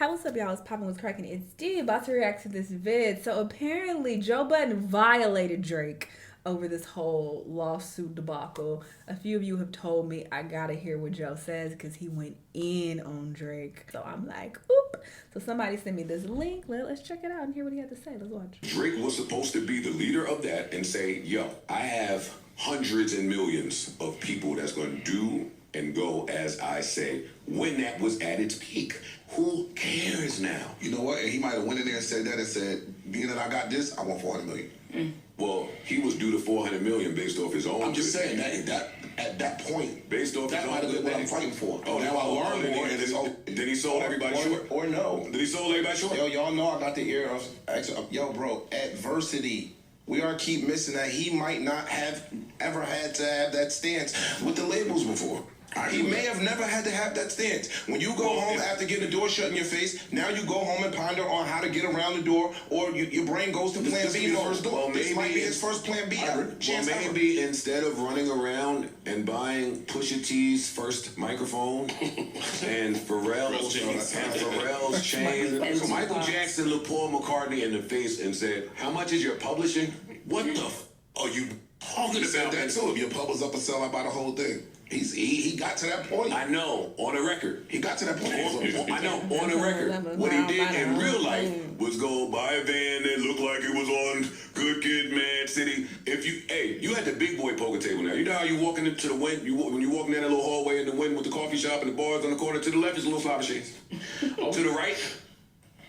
Hey, what's up, y'all? It's Poppin' was cracking. It's Steve about to react to this vid. So apparently Joe Budden violated Drake over this whole lawsuit debacle. A few of you have told me I gotta hear what Joe says because he went in on Drake. So I'm like, oop. So somebody sent me this link. Let's check it out and hear what he had to say. Let's watch. Drake was supposed to be the leader of that and say, yo, I have hundreds and millions of people that's gonna do and go as I say, when that was at its peak. Who cares now? You know what? And he might have went in there and said that and said, being that I got this, I want 400 million. Well, he was due to 400 million based off his own. I'm just saying that at that point, based off that his might own. have been what I'm fighting for. Oh, now I learn more, and it's then he sold everybody short. Or no. Did he sold everybody short? Yo, y'all know I got the ear of, yo, bro, adversity. We are keep missing that. He might not have ever had to have that stance with the labels before. He may have never had to have that stance. When you go home after getting the door shut in your face, now you go home and ponder on how to get around the door, or your brain goes to plan B first door. Well, this might be his first plan B ever. Well, maybe instead of running around and buying Pusha T's first microphone and Pharrell's chain, so Michael Jackson looked Paul McCartney in the face and said, how much is your publishing? What the are you talking about? Said that too. If your pub was up a sell, I buy the whole thing. He got to that point. I know, on the record. He got to that point. I know, on the record. What he did in real life was go buy a van that looked like it was on Good Kid, Mad City. You had the big boy poker table now. You know how you walk into the wind, when you walk down that little hallway in the wind with the coffee shop and the bars on the corner, to the left is a little slot machines. To the right,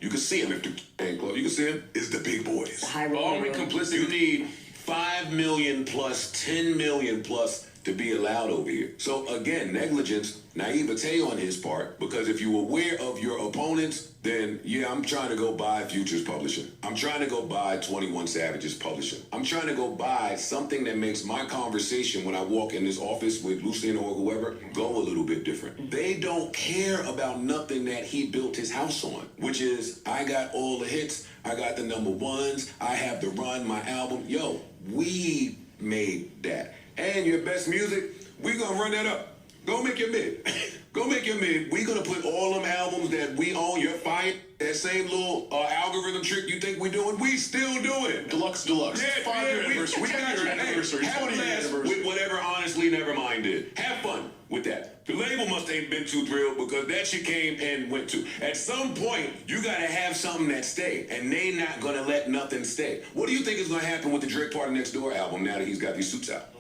you can see him if the ain't close. You can see him. It's the big boys. All complicit. You need 5 million plus, 10 million plus to be allowed over here. So again, negligence, naivete on his part, because if you're aware of your opponents, then yeah, I'm trying to go buy Future's publishing. I'm trying to go buy 21 Savage's publishing. I'm trying to go buy something that makes my conversation when I walk in this office with Lucien or whoever go a little bit different. They don't care about nothing that he built his house on, which is, I got all the hits, I got the number ones, I have the run, my album. Yo, we made that. And your best music, we gonna run that up. Go make your mid. Go make your mid. We gonna put all them albums that we own, your fire, that same little algorithm trick you think we doing, we still doing it. Deluxe. Yeah, 5-year anniversary. We got your anniversary. Have a blast with whatever Honestly Nevermind did. Have fun with that. The label must ain't been too thrilled because that shit came and went too. At some point, you gotta have something that stay, and they not gonna let nothing stay. What do you think is gonna happen with the Drake Party Next Door album now that he's got these suits out?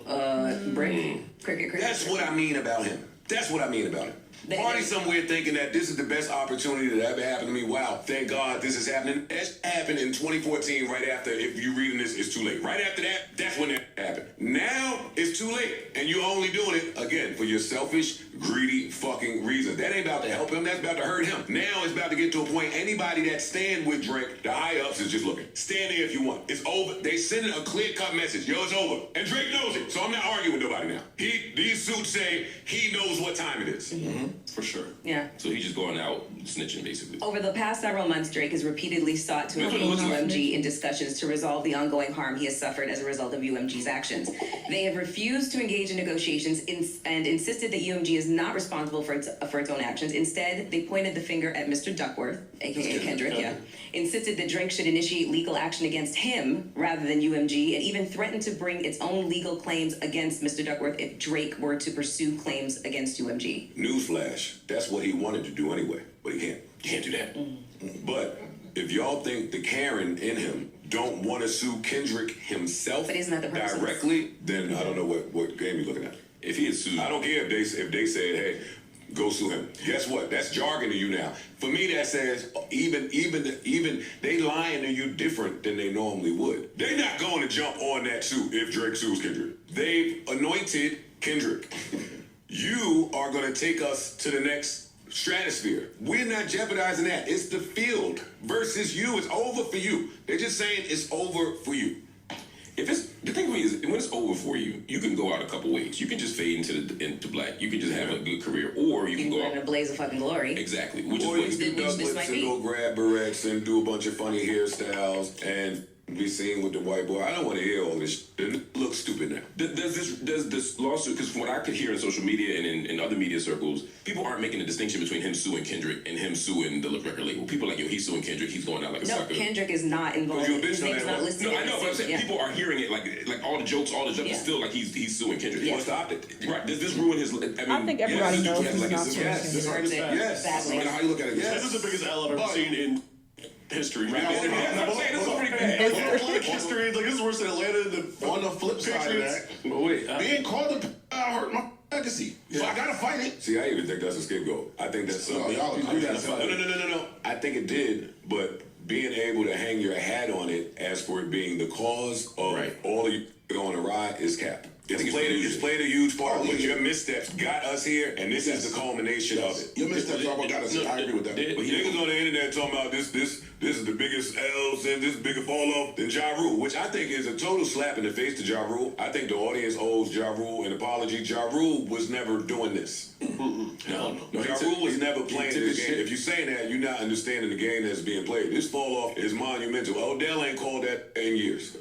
Break. Cricket. That's what I mean about him. Party somewhere thinking that this is the best opportunity that ever happened to me. Wow, thank God this is happening. That happened in 2014, right after, if you're reading this, it's too late. Right after that, that's when that happened. Now, it's too late. And you're only doing it, again, for your selfish, greedy fucking reasons. That ain't about to help him, that's about to hurt him. Now it's about to get to a point, anybody that stand with Drake, the high-ups is just looking. Stand there if you want. It's over. They sending a clear-cut message. Yo, it's over. And Drake knows it, so I'm not arguing with nobody now. These suits say he knows what time it is. For sure. Yeah. So he's just going out snitching, basically. Over the past several months, Drake has repeatedly sought to engage UMG in discussions to resolve the ongoing harm he has suffered as a result of UMG's actions. They have refused to engage in negotiations and insisted that UMG is not responsible for its own actions. Instead, they pointed the finger at Mr. Duckworth, aka Kendrick, insisted that Drake should initiate legal action against him rather than UMG, and even threatened to bring its own legal claims against Mr. Duckworth if Drake were to pursue claims against UMG. Newsflash, that's what he wanted to do anyway, but he can't. You can't do that. But if y'all think the Karen in him don't want to sue Kendrick himself But isn't that the process? directly, then I don't know what game you're looking at. If he is sued, I don't care if they said, hey, go sue him. Guess what? That's jargon to you now. For me, that says even they lying to you different than they normally would. They're not going to jump on that suit if Drake sues Kendrick. They've anointed Kendrick. You are going to take us to the next stratosphere. We're not jeopardizing that. It's the field versus you. It's over for you. They're just saying it's over for you. if it's the thing for me is when it's over for you, you can go out a couple ways. You can just fade into black. You can just have a good career, or you can go out in a blaze of fucking glory. Exactly. Or you can do doublets and go grab barrettes and do a bunch of funny hairstyles and be seen with the white boy. I don't want to hear all this. It looks stupid now. Does this lawsuit, because from what I could hear in social media and in other media circles, people aren't making a distinction between him suing Kendrick and him suing the record label. People are like, yo, he's suing Kendrick, he's going out like a No, sucker. Kendrick is not involved. You a bitch His on name's that not one. listed. No, in I know, the but I'm saying suit. people are hearing it like all the jokes, all the jokes, Yeah. it's still like he's suing Kendrick. Yeah. Well, stop it. Right? Does this ruin his? I think everybody yes, knows yes, he's like not it's- suing yes. Kendrick. This Hurts it Yes. No badly. matter how you look at it, yes. This is the biggest L I've ever But- seen in history. Right. Hold on, That's what I'm saying. This is pretty bad. Athletic history. Like this is worse than Atlanta and the On the flip side of Patriots. that, But wait, being called a hurt my legacy. So I gotta fight it. See, I even think that's a scapegoat. I think that's something. y'all- you gotta fight. No. I think it did, but being able to hang your hat on it as for it being the cause of all of you going awry is cap. It's played a huge part, but your missteps got us here, and this is the culmination of it. Your missteps are what got us here. I agree with that. But niggas on the internet talking about this is the biggest L since this bigger fall off than Ja Rule, which I think is a total slap in the face to Ja Rule. I think the audience owes Ja Rule an apology. Ja Rule was never doing this. No. Ja Rule was never playing this game. If you're saying that, you're not understanding the game that's being played. This fall off is monumental. Odell ain't called that in years.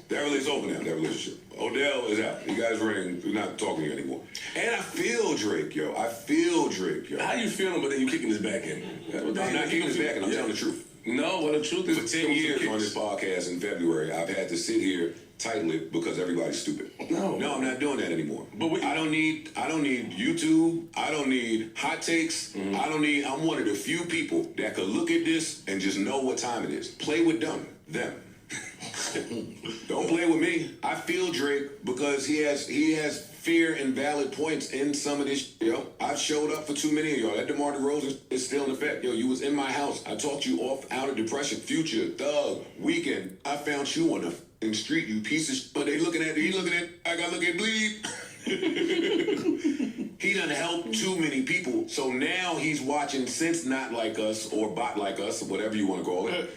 That relation's over now, that relationship. Odell is out. You guys ring. We're not talking anymore. And I feel Drake, yo. How you feeling, but then you kicking his back in? I'm not kicking his back, and I'm telling the truth. No, well, the truth is... For 10 years on this podcast in February, I've had to sit here tight-lipped because everybody's stupid. No. No, I'm not doing that anymore. But I don't need YouTube. I don't need hot takes. I'm one of the few people that could look at this and just know what time it is. Play with them. Don't play with me. I feel Drake because he has fair and valid points in some of this. Yo, I've showed up for too many of y'all. That DeMar DeRozan is still in effect. Yo, you was in my house. I talked you out of depression. Future, Thug, Weekend. I found you on the f***ing street, you piece of shit. But he looking at, I gotta look at bleed. He done helped too many people. So now he's watching Since Not Like Us or Bot Like Us or whatever you want to call it.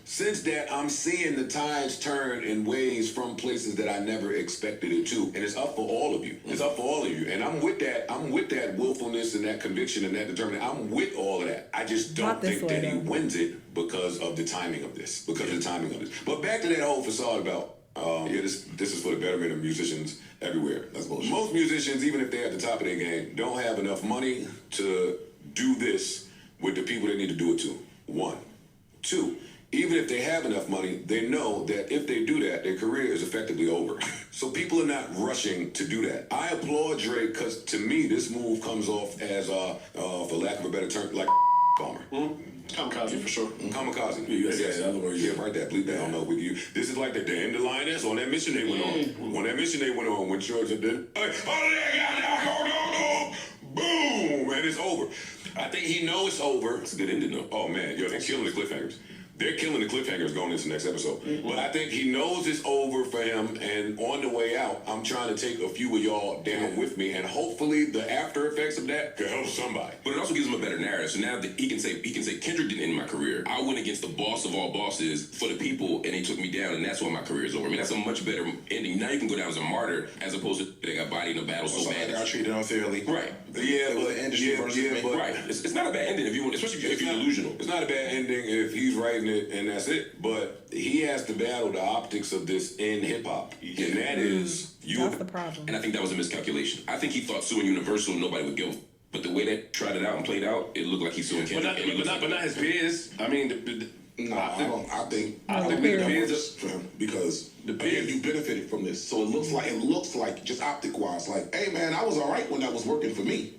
Since that, I'm seeing the tides turn in ways from places that I never expected it to. And it's up for all of you. It's up for all of you. And I'm with that willfulness and that conviction and that determination. I'm with all of that. I just don't think that he wins it because of the timing of this. But back to that whole facade about, this is for the betterment of musicians everywhere. That's bullshit. Most musicians, even if they're at the top of their game, don't have enough money to do this with the people they need to do it to. 1. 2. Even if they have enough money, they know that if they do that, their career is effectively over. So people are not rushing to do that. I applaud Drake because to me, this move comes off as, for lack of a better term, like bomber. Kamikaze for sure. Kamikaze. Yeah, Write that. Bleep that. I don't know. This is like the end of Lioness on that mission they went on. On that mission they went on when George did, boom, and it's over. I think he knows it's over. It's a good ending though. Oh man, yo, they're killing the cliffhangers. They're killing the cliffhangers going into the next episode. But I think he knows it's over for him, and on the way out, I'm trying to take a few of y'all down with me, and hopefully the after effects of that could help somebody. But it also gives him a better narrative. So now that he can say Kendrick didn't end my career. I went against the boss of all bosses for the people, and they took me down, and that's why my career is over. I mean, that's a much better ending. Now you can go down as a martyr as opposed to they got bodied in a battle so bad. They got treated unfairly. Right. Yeah, It was the industry versus me. Right. It's not a bad ending if you want, especially if you're delusional. It's not a bad ending if he's writing it and that's it. But he has to battle the optics of this in hip hop, and that is you. That's the problem. And I think that was a miscalculation. I think he thought suing Universal, nobody would give. But the way they tried it out and played out, it looked like he's suing Kendrick. But not his peers. I mean, I think the peers for him because again, you benefited from this. So it looks like just optic wise, like, hey man, I was all right when that was working for me.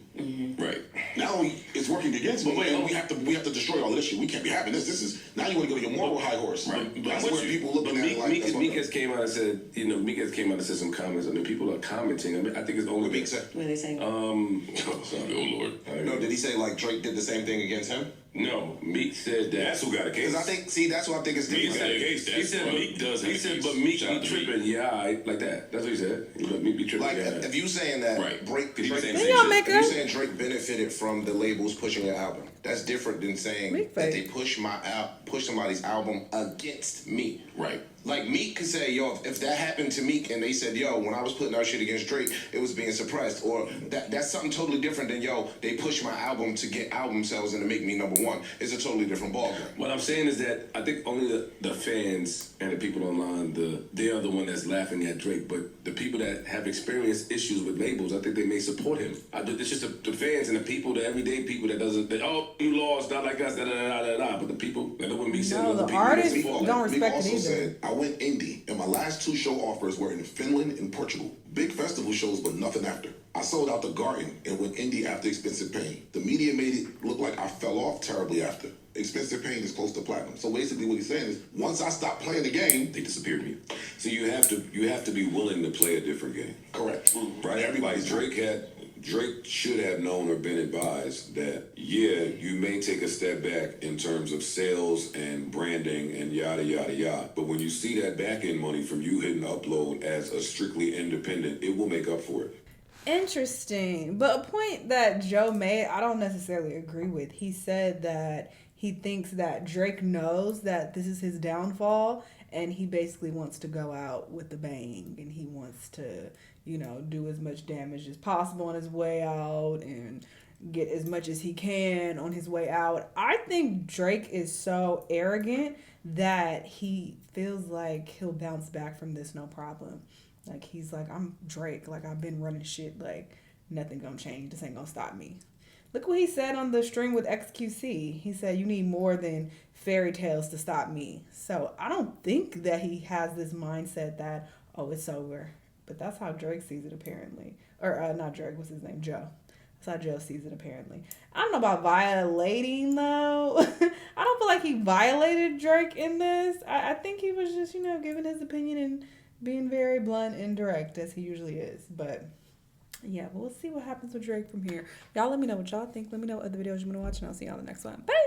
Right. Now it's working against me, and we have to destroy all of this shit. We can't be having this. This is now you want to go to your moral high horse. Right. That's where people looking at it like that's Meek came out and said, Meek came out and said some comments. I mean, people are commenting. I mean, I think it's only what Meek said. What are they saying? Oh Lord. No, did he say like Drake did the same thing against him? No, Meek said that. That's who got a case. Because I think, that's what I think is Meek different. got a case. He said Meek does. He said, but Meek be tripping. Yeah, like that. That's what he said. But Meek be tripping. Like, yeah. if you saying that Right. Drake, He was saying Then y'all make if you a saying Drake benefited from the labels pushing your album, that's different than saying Meek that fake. they push somebody's album against me. Right. Like Meek could say, yo, if that happened to Meek and they said, yo, when I was putting our shit against Drake, it was being suppressed, or that's something totally different than, yo, they pushed my album to get album sales and to make me number one. It's a totally different ballgame. What I'm saying is that I think only the fans and the people online, they are the one that's laughing at Drake. But the people that have experienced issues with labels, I think they may support him. It's just the fans and the people, the everyday people that doesn't. Oh, you lost, not like us, da da da da da. But the people that wouldn't be saying No, other the people. artists Meek don't respect also it either. said, I went indie, and my last 2 show offers were in Finland and Portugal. Big festival shows, but nothing after. I sold out the Garden and went indie after Expensive Pain. The media made it look like I fell off terribly after. Expensive Pain is close to platinum. So basically what he's saying is, once I stopped playing the game, They disappeared me. So you have to be willing to play a different game. correct. Right? Everybody, Drake should have known or been advised that, yeah, you may take a step back in terms of sales and branding and yada, yada, yada. But when you see that back end money from you hitting upload as a strictly independent, it will make up for it. Interesting. But a point that Joe made, I don't necessarily agree with. He said that he thinks that Drake knows that this is his downfall, and he basically wants to go out with a bang, and he wants to, do as much damage as possible on his way out and get as much as he can on his way out. I think Drake is so arrogant that he feels like he'll bounce back from this no problem. Like, he's like, I'm Drake. Like, I've been running shit. Like, nothing gonna change. This ain't gonna stop me. Look what he said on the stream with XQC. He said, you need more than fairy tales to stop me. So I don't think that he has this mindset that, oh, it's over. But that's how Drake sees it, apparently. Or not Drake, what's his name? Joe. That's how Joe sees it, apparently. I don't know about violating, though. I don't feel like he violated Drake in this. I think he was just, giving his opinion and being very blunt and direct, as he usually is. But yeah, we'll see what happens with Drake from here. Y'all let me know what y'all think. Let me know what other videos you want to watch, and I'll see y'all in the next one. Bye!